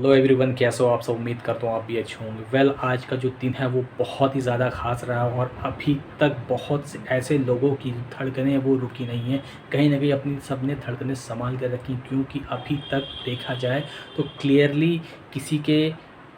Hello everyone, कैसे हो आप सब। उम्मीद करता हूँ आप भी अच्छे होंगे। आज का जो दिन है वो बहुत ही ज़्यादा ख़ास रहा और अभी तक बहुत से ऐसे लोगों की धड़कनें वो रुकी नहीं हैं। कहीं ना कहीं अपनी सबने धड़कनें संभाल कर रखी, क्योंकि अभी तक देखा जाए तो क्लियरली किसी के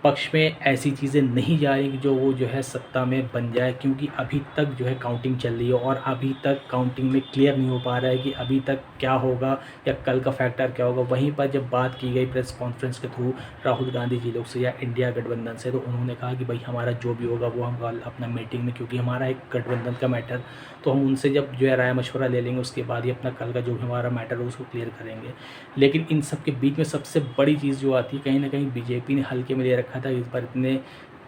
पक्ष में ऐसी चीज़ें नहीं जा रही कि जो वो जो है सत्ता में बन जाए, क्योंकि अभी तक जो है काउंटिंग चल रही है और अभी तक काउंटिंग में क्लियर नहीं हो पा रहा है कि अभी तक क्या होगा या कल का फैक्टर क्या होगा। वहीं पर जब बात की गई प्रेस कॉन्फ्रेंस के थ्रू राहुल गांधी जी लोग से या इंडिया गठबंधन से, तो उन्होंने कहा कि भाई हमारा जो भी होगा वो हम कल अपना मीटिंग में, क्योंकि हमारा एक गठबंधन का मैटर, तो हम उनसे जब जो है राय मशवरा ले लेंगे उसके बाद ही अपना कल का जो भी हमारा मैटर है उसको क्लियर करेंगे। लेकिन इन सब के बीच में सबसे बड़ी चीज़ जो आती है, कहीं ना कहीं बीजेपी ने हल्के में ले रखा था इस बार, इतने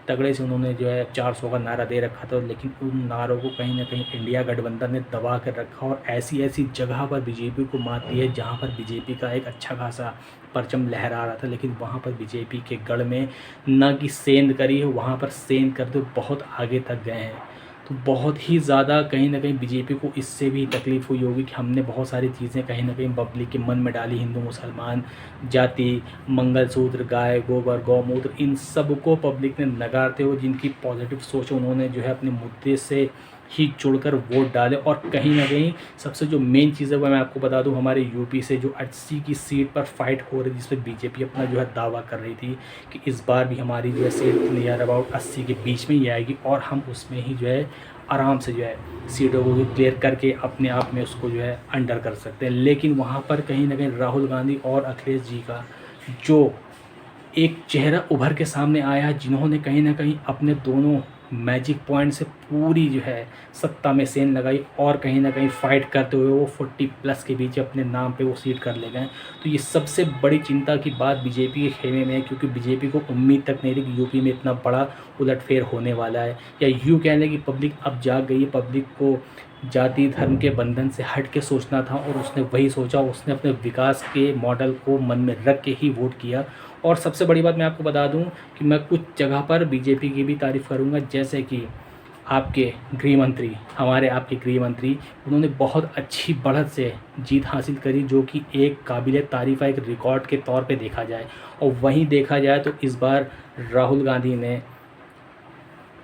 तगड़े से उन्होंने जो है 400 का नारा दे रखा था, लेकिन उन नारों को कहीं ना कहीं इंडिया गठबंधन ने दबा कर रखा और ऐसी ऐसी जगह पर बीजेपी को मात दी है जहां पर बीजेपी का एक अच्छा खासा परचम लहरा रहा था, लेकिन वहां पर बीजेपी के गढ़ में न कि सेंध करी है, वहां पर सेंध करते बहुत आगे तक गए हैं। तो बहुत ही ज़्यादा कहीं ना कहीं बीजेपी को इससे भी तकलीफ़ हुई होगी कि हमने बहुत सारी चीज़ें कहीं ना कहीं पब्लिक के मन में डाली, हिंदू मुसलमान, जाति, मंगलसूत्र, गाय गोबर, गौमूत्र, इन सब को पब्लिक ने नकारते हुए जिनकी पॉजिटिव सोच उन्होंने जो है अपने मुद्दे से ही जुड़कर वोट डाले। और कहीं ना कहीं सबसे जो मेन चीज़ है वो मैं आपको बता दूं, हमारे यूपी से जो 80 की सीट पर फाइट हो रही थी, जिसमें बीजेपी अपना जो है दावा कर रही थी कि इस बार भी हमारी जो है सीट नियर अबाउट 80 के बीच में ही आएगी और हम उसमें ही जो है आराम से जो है सीटों को क्लियर करके अपने आप में उसको जो है अंडर कर सकते हैं। लेकिन वहाँ पर कहीं ना कहीं राहुल गांधी और अखिलेश जी का जो एक चेहरा उभर के सामने आया है, जिन्होंने कहीं ना कहीं अपने दोनों मैजिक पॉइंट से पूरी जो है सत्ता में सेंध लगाई और कहीं ना कहीं फाइट करते हुए वो 40+ के बीच अपने नाम पे वो सीट कर ले गए। तो ये सबसे बड़ी चिंता की बात बीजेपी के खेमे में है, क्योंकि बीजेपी को उम्मीद तक नहीं थी कि यूपी में इतना बड़ा उलटफेर होने वाला है, या यूँ कह लें कि पब्लिक अब जाग गई है। पब्लिक को जाति धर्म के बंधन से हट के सोचना था और उसने वही सोचा, उसने अपने विकास के मॉडल को मन में रख के ही वोट किया। और सबसे बड़ी बात मैं आपको बता दूं कि मैं कुछ जगह पर बीजेपी की भी तारीफ़ करूंगा, जैसे कि आपके गृह मंत्री, हमारे आपके गृह मंत्री, उन्होंने बहुत अच्छी बढ़त से जीत हासिल करी, जो कि एक काबिल तारीफ़ है, एक रिकॉर्ड के तौर पे देखा जाए। और वहीं देखा जाए तो इस बार राहुल गांधी ने,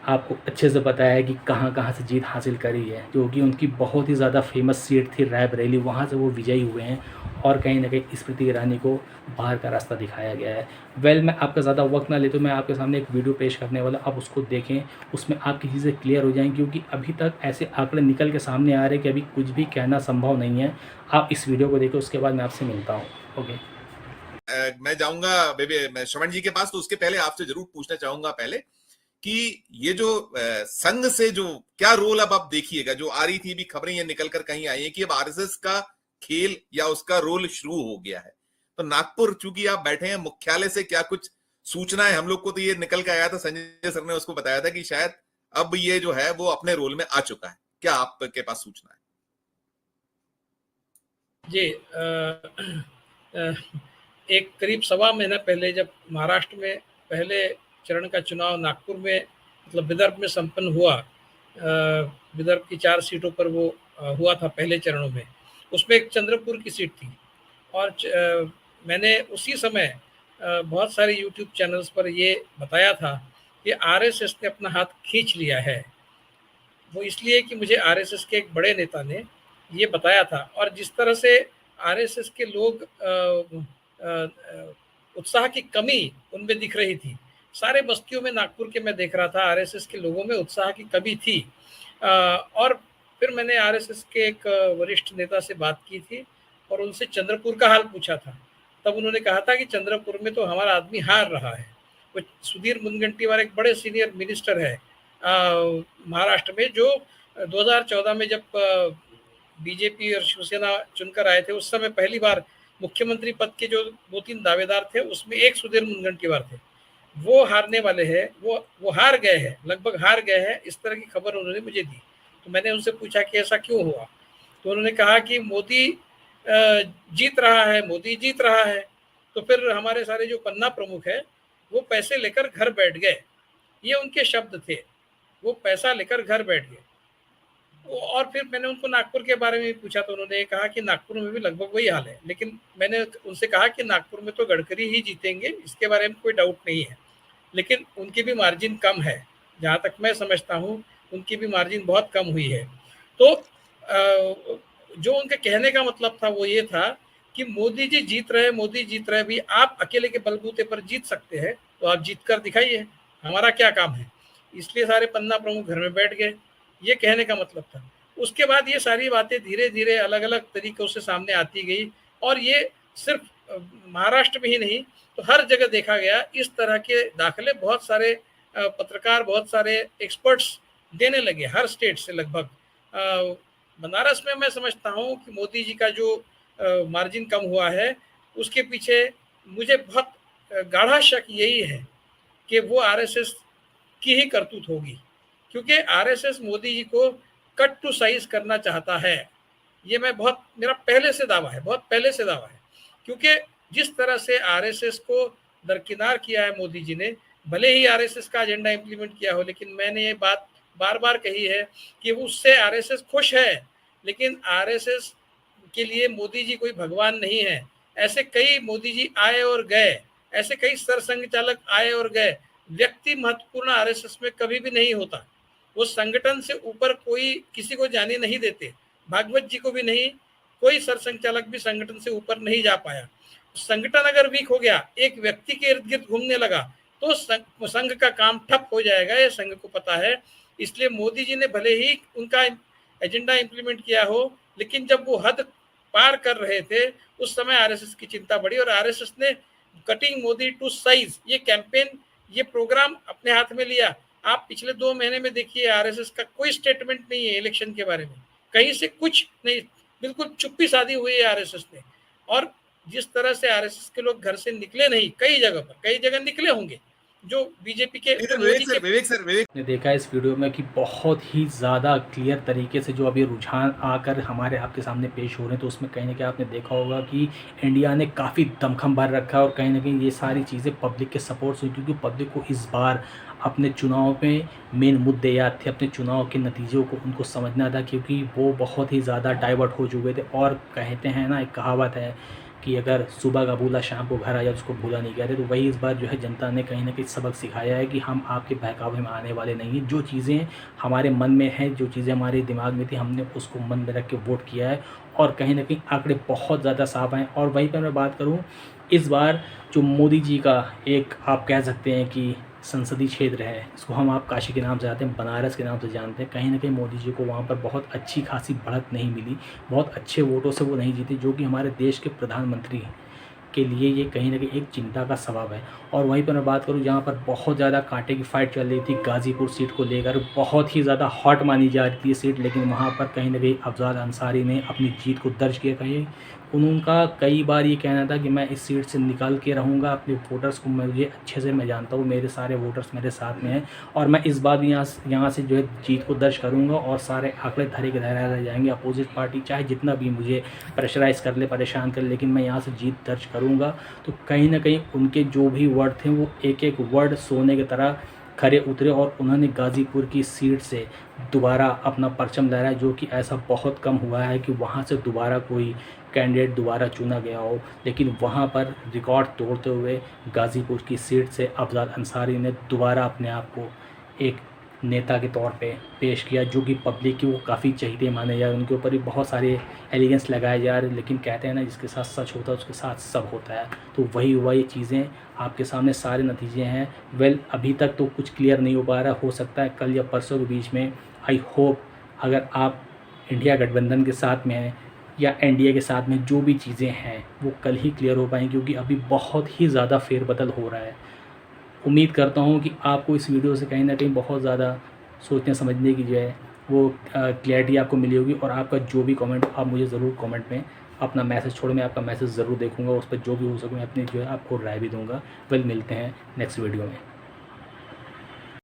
आपको अच्छे से पता है कि कहाँ कहाँ से जीत हासिल करी है, जो कि उनकी बहुत ही ज़्यादा फेमस सीट थी रायबरेली, वहाँ से वो विजयी हुए हैं। और कहीं ना कहीं स्मृति ईरानी को बाहर का रास्ता दिखाया गया है। मैं आपका ज़्यादा वक्त ना ले तो मैं आपके सामने एक वीडियो पेश करने वाला, आप उसको देखें, उसमें आपकी चीज़ें क्लियर हो जाएंगी, क्योंकि अभी तक ऐसे आंकड़े निकल के सामने आ रहे हैं कि अभी कुछ भी कहना संभव नहीं है। आप इस वीडियो को देखें, उसके बाद मैं आपसे मिलता हूँ। ओके। मैं जाऊंगा बेबी मैं श्रवण जी के पास, तो उसके पहले आपसे जरूर पूछना चाहूंगा पहले कि ये जो संघ से जो क्या रोल अब आप देखिएगा, जो आ रही थी भी खबरें ये निकल कर कहीं आई है कि अब आरएसएस का खेल या उसका रोल शुरू हो गया है। तो नागपुर चूंकि आप बैठे हैं, मुख्यालय से क्या कुछ सूचना है? हम लोग को तो ये निकल के आया था, संजय सर ने उसको बताया था कि शायद अब ये जो है वो अपने रोल में आ चुका है। क्या आपके पास सूचना है? जी एक करीब सवा महीना पहले जब महाराष्ट्र में पहले चरण का चुनाव नागपुर में मतलब विदर्भ में संपन्न हुआ, विदर्भ की 4 सीटों पर वो हुआ था पहले चरणों में, उसमें एक चंद्रपुर की सीट थी। और मैंने उसी समय बहुत सारे यूट्यूब चैनल्स पर ये बताया था कि आरएसएस ने अपना हाथ खींच लिया है। वो इसलिए कि मुझे आरएसएस के एक बड़े नेता ने ये बताया था, और जिस तरह से आरएसएस के लोग उत्साह की कमी उनमें दिख रही थी। सारे बस्तियों में नागपुर के मैं देख रहा था आरएसएस के लोगों में उत्साह की कमी थी। और फिर मैंने आरएसएस के एक वरिष्ठ नेता से बात की थी और उनसे चंद्रपुर का हाल पूछा था। तब उन्होंने कहा था कि चंद्रपुर में तो हमारा आदमी हार रहा है। वो सुधीर मुनगंटीवार एक बड़े सीनियर मिनिस्टर है महाराष्ट्र में, जो 2014 में जब बीजेपी और शिवसेना चुनकर आए थे, उस समय पहली बार मुख्यमंत्री पद के जो 2-3 दावेदार थे उसमें एक सुधीर मुनगंटीवार थे। वो हारने वाले हैं, वो हार गए हैं, लगभग हार गए हैं, इस तरह की खबर उन्होंने मुझे दी। तो मैंने उनसे पूछा कि ऐसा क्यों हुआ, तो उन्होंने कहा कि मोदी जीत रहा है, मोदी जीत रहा है। तो फिर हमारे सारे जो पन्ना प्रमुख है वो पैसे लेकर घर बैठ गए, ये उनके शब्द थे, वो पैसा लेकर घर बैठ गए। और फिर मैंने उनको नागपुर के बारे में पूछा तो उन्होंने कहा कि नागपुर में भी लगभग वही हाल है, लेकिन मैंने उनसे कहा कि नागपुर में तो गडकरी ही जीतेंगे, इसके बारे में कोई डाउट नहीं है, लेकिन उनकी भी मार्जिन कम है, जहाँ तक मैं समझता हूँ उनकी भी मार्जिन बहुत कम हुई है। तो जो उनके कहने का मतलब था वो ये था कि मोदी जी जीत रहे, मोदी जीत रहे, भी आप अकेले के बलबूते पर जीत सकते हैं तो आप जीत कर दिखाइए, हमारा क्या काम है। इसलिए सारे पन्ना प्रमुख घर में बैठ गए, ये कहने का मतलब था। उसके बाद ये सारी बातें धीरे धीरे अलग अलग तरीकों से सामने आती गई, और ये सिर्फ महाराष्ट्र में ही नहीं तो हर जगह देखा गया। इस तरह के दाखिले बहुत सारे पत्रकार, बहुत सारे एक्सपर्ट्स देने लगे हर स्टेट से लगभग। बनारस में मैं समझता हूँ कि मोदी जी का जो मार्जिन कम हुआ है उसके पीछे मुझे बहुत गाढ़ा शक यही है कि वो आरएसएस की ही करतूत होगी, क्योंकि आरएसएस मोदी जी को कट टू साइज करना चाहता है। ये मैं मेरा पहले से दावा है, बहुत पहले से दावा है, क्योंकि जिस तरह से आरएसएस को दरकिनार किया है मोदी जी ने, भले ही आरएसएस का एजेंडा इम्प्लीमेंट किया हो, लेकिन मैंने ये बात बार बार कही है कि उससे आरएसएस खुश है, लेकिन आरएसएस के लिए मोदी जी कोई भगवान नहीं है। ऐसे कई मोदी जी आए और गए, ऐसे कई सरसंघ चालक आए और गए, व्यक्ति महत्वपूर्ण आरएसएस में कभी भी नहीं होता। वो संगठन से ऊपर कोई किसी को जाने नहीं देते, भागवत जी को भी नहीं, कोई सरसंघ चालक भी संगठन से ऊपर नहीं जा पाया। संगठन अगर वीक हो गया, एक व्यक्ति के इर्द गिर्द घूमने लगा, तो संघ का काम ठप हो जाएगा, ये संघ को पता है। इसलिए मोदी जी ने भले ही उनका एजेंडा इंप्लीमेंट किया हो, लेकिन जब वो हद पार कर रहे थे उस समय आरएसएस की चिंता बढ़ी, और आरएसएस ने कटिंग मोदी टू साइज ये कैंपेन, ये प्रोग्राम अपने हाथ में लिया। आप पिछले 2 महीने में देखिए, आरएसएस का कोई स्टेटमेंट नहीं है इलेक्शन के बारे में, कहीं से कुछ नहीं, बिल्कुल चुप्पी साधी हुई है आरएसएस ने। और जिस तरह से आरएसएस के लोग घर से निकले नहीं, कई जगह निकले होंगे जो बीजेपी के विवेक ने देखा इस वीडियो में कि बहुत ही ज़्यादा क्लियर तरीके से जो अभी रुझान आकर हमारे आपके सामने पेश हो रहे हैं, तो उसमें कहीं ना कहीं आपने देखा होगा कि इंडिया ने काफ़ी दमखम भर रखा है, और कहीं ना कहीं ये सारी चीज़ें पब्लिक के सपोर्ट से, क्योंकि पब्लिक को इस बार अपने चुनाव में मेन मुद्दे याद थे, अपने चुनाव के नतीजों को उनको समझना था, क्योंकि वो बहुत ही ज़्यादा डाइवर्ट हो चुके थे। और कहते हैं ना, एक कहावत है कि अगर सुबह का भूला शाम को घर आया उसको भूला नहीं कहते। तो वही इस बार जो है जनता ने कहीं ना कहीं सबक सिखाया है कि हम आपके बहकावे में आने वाले नहीं हैं। जो चीज़ें हमारे मन में हैं, जो चीज़ें हमारे दिमाग में थी, हमने उसको मन में रख के वोट किया है, और कहीं ना कहीं आंकड़े बहुत ज़्यादा साफ हैं। और वहीं पर मैं बात करूँ, इस बार जो मोदी जी का एक आप कह सकते हैं कि संसदीय क्षेत्र है, इसको हम आप काशी के नाम से जानते हैं, बनारस के नाम से जानते हैं, कहीं ना कहीं मोदी जी को वहाँ पर बहुत अच्छी खासी बढ़त नहीं मिली, बहुत अच्छे वोटों से वो नहीं जीते, जो कि हमारे देश के प्रधानमंत्री के लिए ये कहीं ना कहीं एक चिंता का सबब है। और वहीं पर मैं बात करूँ, जहाँ पर बहुत ज़्यादा कांटे की फाइट चल रही थी गाज़ीपुर सीट को लेकर, बहुत ही ज़्यादा हॉट मानी जा रही थी ये सीट, लेकिन वहाँ पर कहीं ना कहीं अफजाल अंसारी ने अपनी जीत को दर्ज किया। कहीं उनका कई बार ये कहना था कि मैं इस सीट से निकल के रहूँगा, अपने वोटर्स को मुझे अच्छे से मैं जानता हूँ, मेरे सारे वोटर्स मेरे साथ में हैं, और मैं इस बार यहाँ से जो है जीत को दर्ज करूँगा, और सारे आंकड़े धरे के धरे रह जाएंगे। अपोजिट पार्टी चाहे जितना भी मुझे प्रेशराइज़ कर ले, परेशान कर ले, लेकिन मैं यहाँ से जीत दर्ज करूँगा। तो कहीं ना कहीं उनके जो भी वर्ड थे वो एक एक वर्ड सोने की तरह खरे उतरे, और उन्होंने गाज़ीपुर की सीट से दोबारा अपना परचम लहराया, जो कि ऐसा बहुत कम हुआ है कि वहाँ से दोबारा कोई कैंडिडेट दोबारा चुना गया हो। लेकिन वहाँ पर रिकॉर्ड तोड़ते हुए गाज़ीपुर की सीट से अफजाल अंसारी ने दोबारा अपने आप को एक नेता के तौर पे पेश किया, जो कि पब्लिक की वो काफ़ी चहेते माने जा रहे हैं। उनके ऊपर भी बहुत सारे एलिगेंस लगाए जा रहे हैं, लेकिन कहते हैं ना, जिसके साथ सच होता है उसके साथ सब होता है। तो वही हुआ, ये चीज़ें आपके सामने सारे नतीजे हैं। अभी तक तो कुछ क्लियर नहीं हो पा रहा, हो सकता है कल या परसों के बीच में, आई होप अगर आप इंडिया गठबंधन के साथ में हैं या एनडीए के साथ में, जो भी चीज़ें हैं वो कल ही क्लियर हो पाएँ, क्योंकि अभी बहुत ही ज़्यादा फेरबदल हो रहा है। उम्मीद करता हूँ कि आपको इस वीडियो से कहीं ना कहीं बहुत ज़्यादा सोचने समझने की जो है वो क्लैरिटी आपको मिली होगी। और आपका जो भी कमेंट, आप मुझे ज़रूर कमेंट में अपना मैसेज छोड़ो, मैं आपका मैसेज ज़रूर देखूँगा, उस पर जो भी हो सके मैं अपनी जो है आपको राय भी दूँगा। मिलते हैं नेक्स्ट वीडियो में।